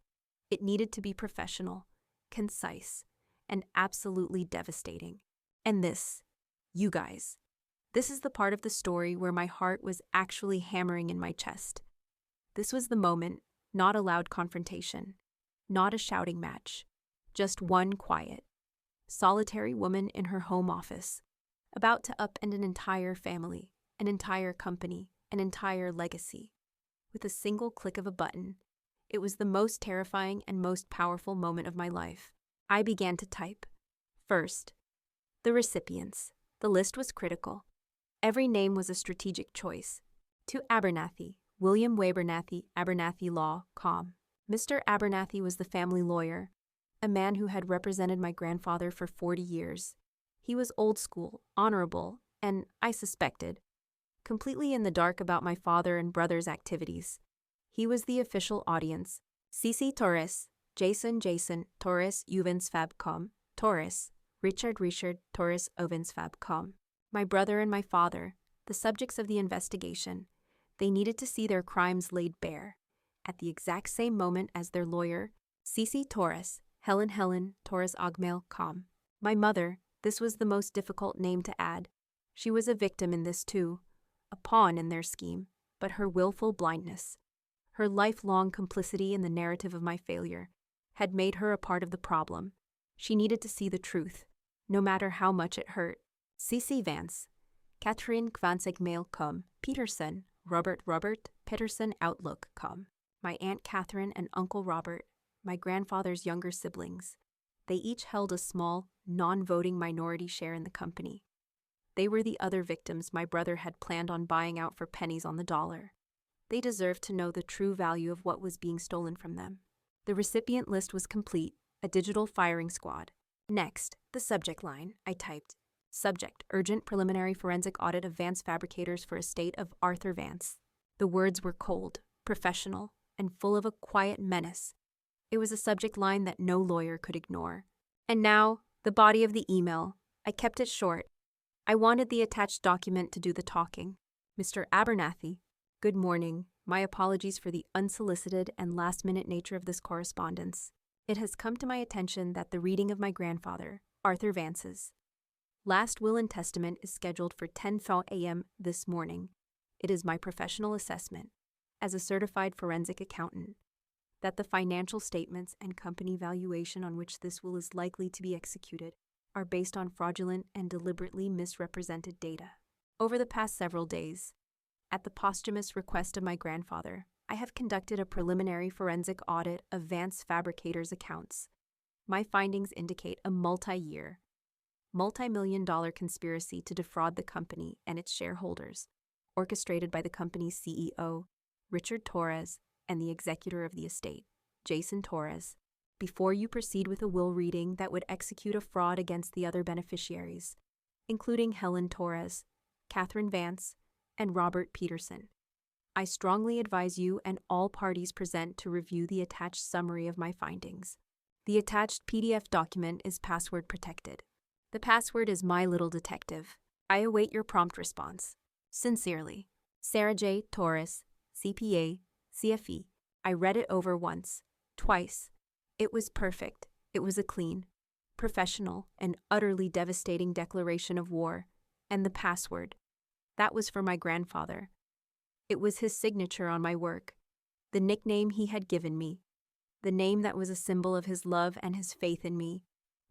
It needed to be professional, concise, and absolutely devastating. And this, you guys, this is the part of the story where my heart was actually hammering in my chest. This was the moment Not a loud confrontation. Not a shouting match. Just one quiet, solitary woman in her home office, about to upend an entire family, an entire company, an entire legacy. With a single click of a button, it was the most terrifying and most powerful moment of my life. I began to type. First, the recipients. The list was critical. Every name was a strategic choice. To Abernathy, William Wabernathy, Abernathy Law, com. Mr. Abernathy was the family lawyer, a man who had represented my grandfather for 40 years. He was old school, honorable, and, I suspected, completely in the dark about my father and brother's activities. He was the official audience. Cici Torres, Jason Torres Uvens Fabcom, Torres, Richard Torres Ovens Fabcom. My brother and my father, the subjects of the investigation, they needed to see their crimes laid bare, at the exact same moment as their lawyer, Cici Torres, Helen Torres Agmail Com. My mother, this was the most difficult name to add. She was a victim in this too, a pawn in their scheme, but her willful blindness, her lifelong complicity in the narrative of my failure, had made her a part of the problem. She needed to see the truth, no matter how much it hurt. Cici Vance, Catherine Kvansegmail Com, Peterson, Robert Peterson Outlook Com. My Aunt Catherine and Uncle Robert, my grandfather's younger siblings. They each held a small, non-voting minority share in the company. They were the other victims my brother had planned on buying out for pennies on the dollar. They deserved to know the true value of what was being stolen from them. The recipient list was complete, a digital firing squad. Next, the subject line, I typed. Subject, urgent preliminary forensic audit of Vance Fabricators for estate of Arthur Vance. The words were cold, professional, and full of a quiet menace. It was a subject line that no lawyer could ignore. And now, the body of the email. I kept it short. I wanted the attached document to do the talking. Mr. Abernathy, good morning. My apologies for the unsolicited and last-minute nature of this correspondence. It has come to my attention that the reading of my grandfather, Arthur Vance's last will and testament is scheduled for 10:00 a.m. this morning. It is my professional assessment, as a certified forensic accountant, that the financial statements and company valuation on which this will is likely to be executed are based on fraudulent and deliberately misrepresented data. Over the past several days, at the posthumous request of my grandfather, I have conducted a preliminary forensic audit of Vance Fabricators' accounts. My findings indicate a multi-million-dollar conspiracy to defraud the company and its shareholders, orchestrated by the company's CEO, Richard Torres, and the executor of the estate, Jason Torres. Before you proceed with a will reading that would execute a fraud against the other beneficiaries, including Helen Torres, Catherine Vance, and Robert Peterson, I strongly advise you and all parties present to review the attached summary of my findings. The attached PDF document is password protected. The password is My Little Detective. I await your prompt response. Sincerely, Sarah J. Torres, CPA, CFE. I read it over once, twice. It was perfect. It was a clean, professional, and utterly devastating declaration of war. And the password. That was for my grandfather. It was his signature on my work, the nickname he had given me, the name that was a symbol of his love and his faith in me,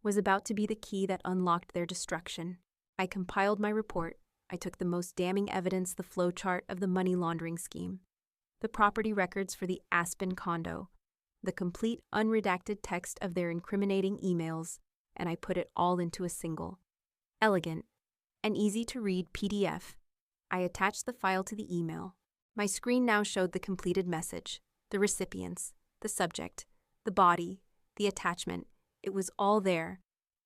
was about to be the key that unlocked their destruction. I compiled my report. I took the most damning evidence, the flowchart of the money laundering scheme, the property records for the Aspen condo, the complete unredacted text of their incriminating emails, and I put it all into a single, elegant, and easy-to-read PDF. I attached the file to the email. My screen now showed the completed message, the recipients, the subject, the body, the attachment. It was all there,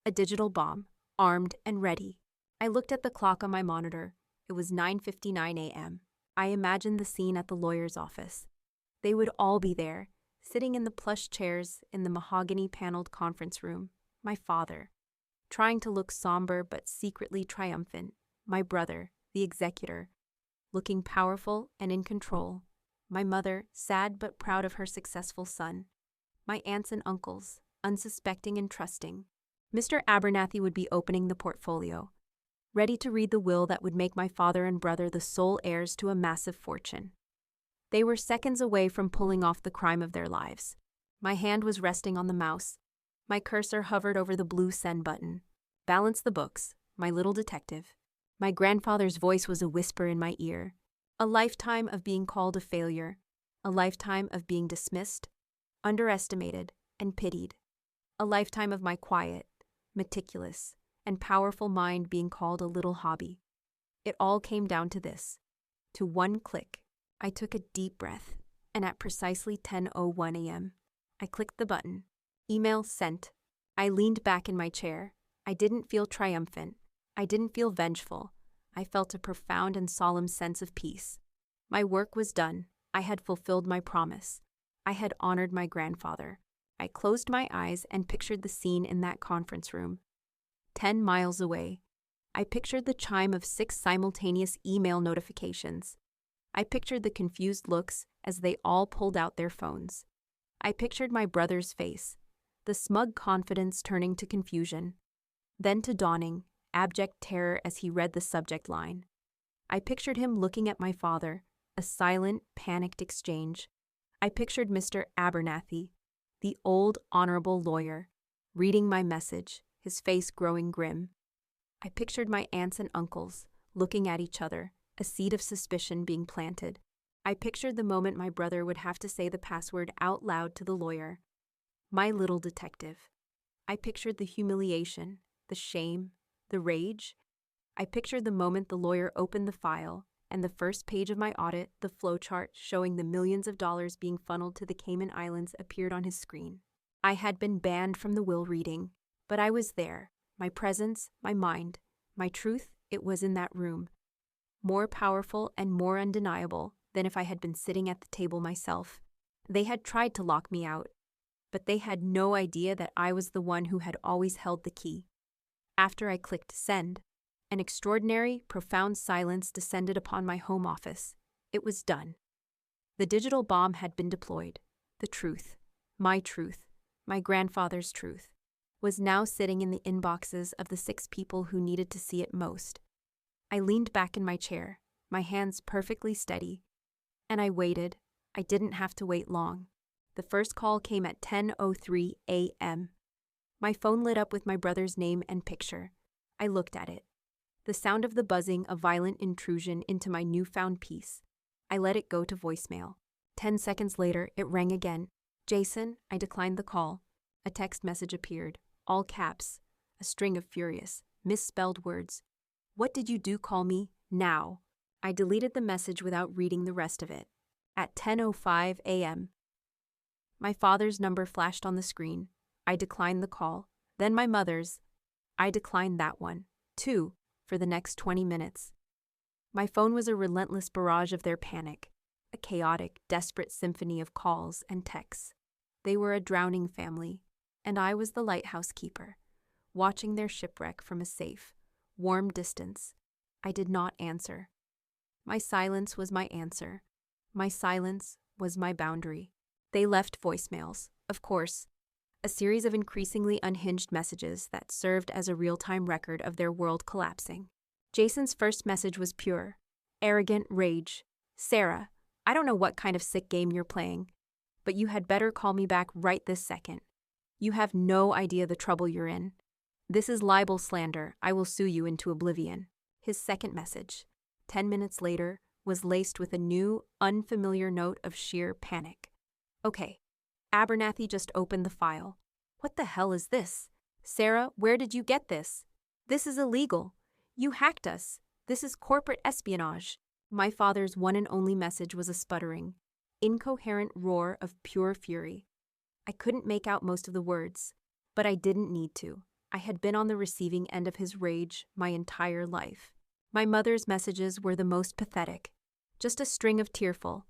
a digital bomb, armed and ready. I looked at the clock on my monitor. It was 9:59 a.m. I imagined the scene at the lawyer's office. They would all be there, sitting in the plush chairs in the mahogany-paneled conference room. My father, trying to look somber but secretly triumphant. My brother, the executor, looking powerful and in control. My mother, sad but proud of her successful son. My aunts and uncles, unsuspecting and trusting. Mr. Abernathy would be opening the portfolio, ready to read the will that would make my father and brother the sole heirs to a massive fortune. They were seconds away from pulling off the crime of their lives. My hand was resting on the mouse. My cursor hovered over the blue send button. Balance the books, my little detective. My grandfather's voice was a whisper in my ear. A lifetime of being called a failure. A lifetime of being dismissed, underestimated, and pitied. A lifetime of my quiet, meticulous, and powerful mind being called a little hobby. It all came down to this. To one click. I took a deep breath, and at precisely 10:01 a.m., I clicked the button. Email sent. I leaned back in my chair. I didn't feel triumphant. I didn't feel vengeful. I felt a profound and solemn sense of peace. My work was done. I had fulfilled my promise. I had honored my grandfather. I closed my eyes and pictured the scene in that conference room. 10 miles away, I pictured the chime of 6 simultaneous email notifications. I pictured the confused looks as they all pulled out their phones. I pictured my brother's face, the smug confidence turning to confusion, then to dawning, abject terror as he read the subject line. I pictured him looking at my father, a silent, panicked exchange. I pictured Mr. Abernathy, the old, honorable lawyer, reading my message, his face growing grim. I pictured my aunts and uncles, looking at each other, a seed of suspicion being planted. I pictured the moment my brother would have to say the password out loud to the lawyer. My little detective. I pictured the humiliation, the shame, the rage. I pictured the moment the lawyer opened the file, and the first page of my audit, the flowchart showing the millions of dollars being funneled to the Cayman Islands, appeared on his screen. I had been banned from the will reading, but I was there. My presence, my mind, my truth, it was in that room. More powerful and more undeniable than if I had been sitting at the table myself. They had tried to lock me out, but they had no idea that I was the one who had always held the key. After I clicked send, an extraordinary, profound silence descended upon my home office. It was done. The digital bomb had been deployed. The truth, my grandfather's truth, was now sitting in the inboxes of the 6 people who needed to see it most. I leaned back in my chair, my hands perfectly steady, and I waited. I didn't have to wait long. The first call came at 10:03 a.m. My phone lit up with my brother's name and picture. I looked at it. The sound of the buzzing, a violent intrusion into my newfound peace. I let it go to voicemail. 10 seconds later, it rang again. Jason, I declined the call. A text message appeared, all caps, a string of furious, misspelled words. What did you do? Call me now. I deleted the message without reading the rest of it. At 10:05 a.m., my father's number flashed on the screen. I declined the call. Then my mother's. I declined that one, too, for the next 20 minutes. My phone was a relentless barrage of their panic, a chaotic, desperate symphony of calls and texts. They were a drowning family, and I was the lighthouse keeper, watching their shipwreck from a safe, warm distance. I did not answer. My silence was my answer. My silence was my boundary. They left voicemails, of course, a series of increasingly unhinged messages that served as a real-time record of their world collapsing. Jason's first message was pure, arrogant rage. Sarah, I don't know what kind of sick game you're playing, but you had better call me back right this second. You have no idea the trouble you're in. This is libel slander. I will sue you into oblivion. His second message, 10 minutes later, was laced with a new, unfamiliar note of sheer panic. Okay, Abernathy just opened the file. What the hell is this? Sarah, where did you get this? This is illegal. You hacked us. This is corporate espionage. My father's one and only message was a sputtering, incoherent roar of pure fury. I couldn't make out most of the words, but I didn't need to. I had been on the receiving end of his rage my entire life. My mother's messages were the most pathetic. Just a string of tearful,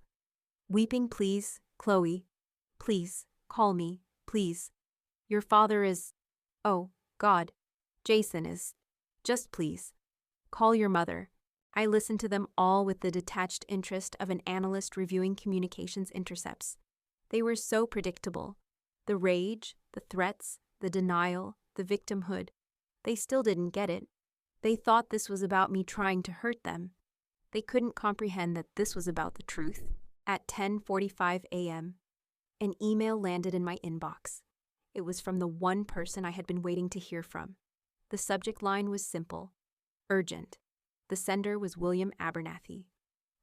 weeping pleas, Chloe, please, call me, please. Your father is, oh, God, Jason is, just please, call your mother. I listened to them all with the detached interest of an analyst reviewing communications intercepts. They were so predictable. The rage, the threats, the denial, the victimhood. They still didn't get it. They thought this was about me trying to hurt them. They couldn't comprehend that this was about the truth. At 10:45 a.m., an email landed in my inbox. It was from the one person I had been waiting to hear from. The subject line was simple: urgent. The sender was William Abernathy,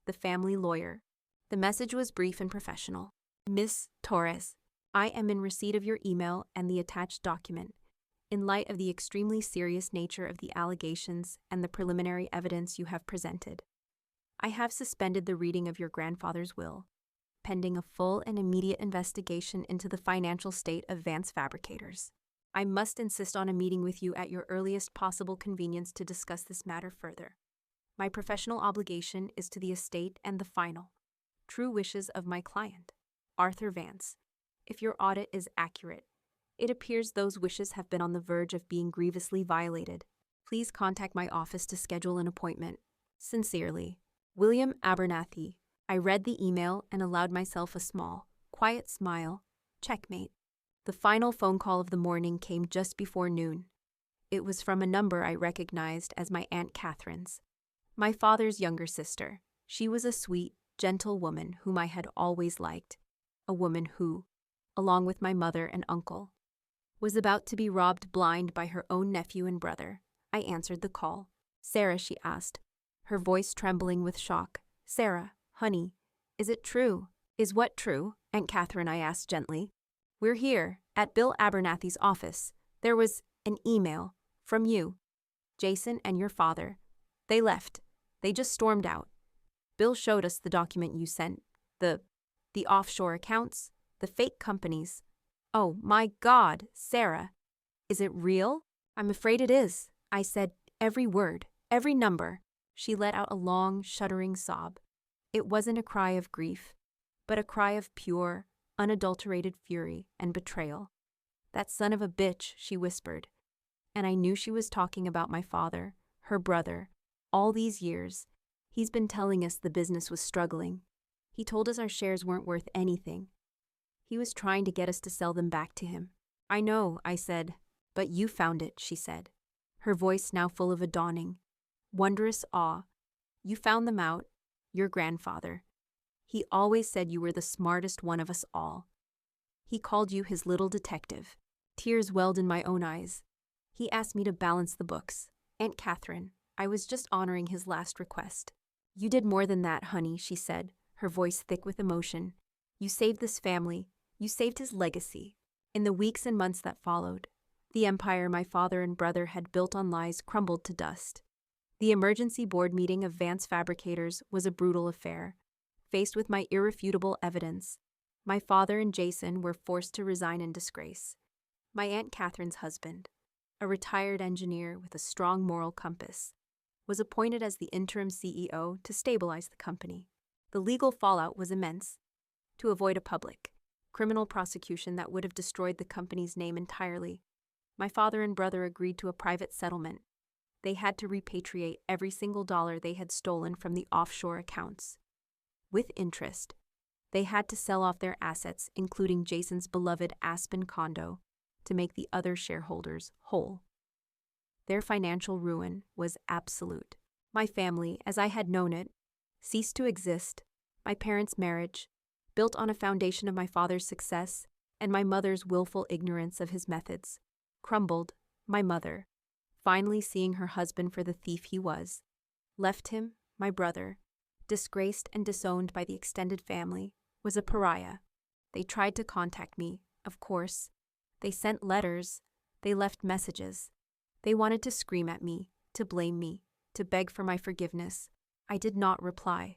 the family lawyer. The message was brief and professional. Miss Torres, I am in receipt of your email and the attached document. In light of the extremely serious nature of the allegations and the preliminary evidence you have presented, I have suspended the reading of your grandfather's will, pending a full and immediate investigation into the financial state of Vance Fabricators. I must insist on a meeting with you at your earliest possible convenience to discuss this matter further. My professional obligation is to the estate and the final, true wishes of my client, Arthur Vance. If your audit is accurate, it appears those wishes have been on the verge of being grievously violated. Please contact my office to schedule an appointment. Sincerely, William Abernathy. I read the email and allowed myself a small, quiet smile. Checkmate. The final phone call of the morning came just before noon. It was from a number I recognized as my Aunt Catherine's, my father's younger sister. She was a sweet, gentle woman whom I had always liked, a woman who, along with my mother and uncle, was about to be robbed blind by her own nephew and brother. I answered the call. Sarah, she asked, her voice trembling with shock. Sarah, honey, is it true? Is what true? Aunt Catherine, I asked gently. We're here, at Bill Abernathy's office. There was an email from you, Jason, and your father. They left. They just stormed out. Bill showed us the document you sent. The offshore accounts, the fake companies. Oh, my God, Sarah. Is it real? I'm afraid it is. I said every word, every number. She let out a long, shuddering sob. It wasn't a cry of grief, but a cry of pure, unadulterated fury and betrayal. That son of a bitch, she whispered. And I knew she was talking about my father, her brother. All these years, he's been telling us the business was struggling. He told us our shares weren't worth anything. He was trying to get us to sell them back to him. I know, I said. But you found it, she said, her voice now full of a dawning, wondrous awe. You found them out, your grandfather. He always said you were the smartest one of us all. He called you his little detective. Tears welled in my own eyes. He asked me to balance the books. Aunt Catherine, I was just honoring his last request. You did more than that, honey, she said, her voice thick with emotion. You saved this family. You saved his legacy. In the weeks and months that followed, the empire my father and brother had built on lies crumbled to dust. The emergency board meeting of Vance Fabricators was a brutal affair. Faced with my irrefutable evidence, my father and Jason were forced to resign in disgrace. My Aunt Catherine's husband, a retired engineer with a strong moral compass, was appointed as the interim CEO to stabilize the company. The legal fallout was immense. To avoid a public, criminal prosecution that would have destroyed the company's name entirely, my father and brother agreed to a private settlement. They had to repatriate every single dollar they had stolen from the offshore accounts. With interest, they had to sell off their assets, including Jason's beloved Aspen condo, to make the other shareholders whole. Their financial ruin was absolute. My family, as I had known it, ceased to exist. My parents' marriage, built on a foundation of my father's success and my mother's willful ignorance of his methods, crumbled. My mother, finally seeing her husband for the thief he was, left him, my brother, disgraced and disowned by the extended family, was a pariah. They tried to contact me, of course. They sent letters. They left messages. They wanted to scream at me, to blame me, to beg for my forgiveness. I did not reply.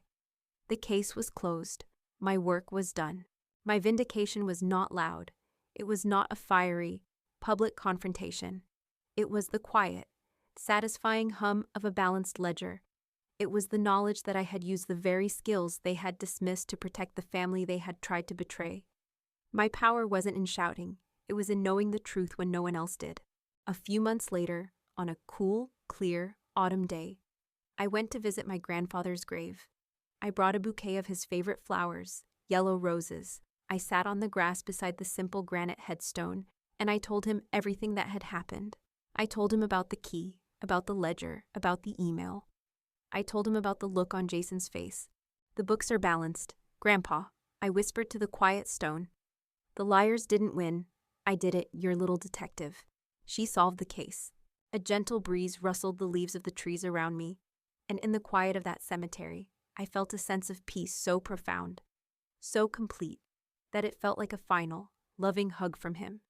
The case was closed. My work was done. My vindication was not loud. It was not a fiery, public confrontation. It was the quiet, satisfying hum of a balanced ledger. It was the knowledge that I had used the very skills they had dismissed to protect the family they had tried to betray. My power wasn't in shouting. It was in knowing the truth when no one else did. A few months later, on a cool, clear autumn day, I went to visit my grandfather's grave. I brought a bouquet of his favorite flowers, yellow roses. I sat on the grass beside the simple granite headstone, and I told him everything that had happened. I told him about the key, about the ledger, about the email. I told him about the look on Jason's face. The books are balanced. Grandpa, I whispered to the quiet stone. The liars didn't win. I did it, your little detective. She solved the case. A gentle breeze rustled the leaves of the trees around me, and in the quiet of that cemetery, I felt a sense of peace so profound, so complete, that it felt like a final, loving hug from him.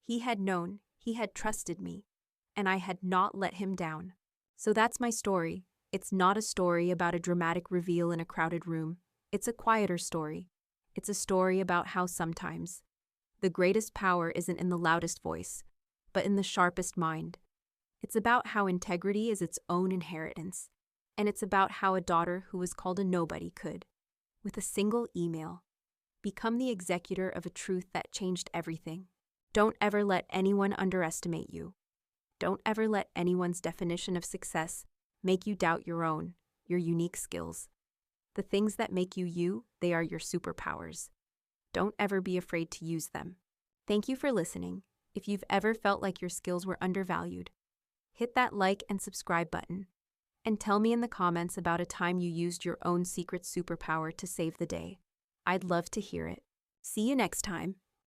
He had known, he had trusted me, and I had not let him down. So that's my story. It's not a story about a dramatic reveal in a crowded room. It's a quieter story. It's a story about how sometimes the greatest power isn't in the loudest voice, but in the sharpest mind. It's about how integrity is its own inheritance, and it's about how a daughter who was called a nobody could, with a single email, become the executor of a truth that changed everything. Don't ever let anyone underestimate you. Don't ever let anyone's definition of success make you doubt your own, your unique skills. The things that make you you, they are your superpowers. Don't ever be afraid to use them. Thank you for listening. If you've ever felt like your skills were undervalued, hit that like and subscribe button. And tell me in the comments about a time you used your own secret superpower to save the day. I'd love to hear it. See you next time.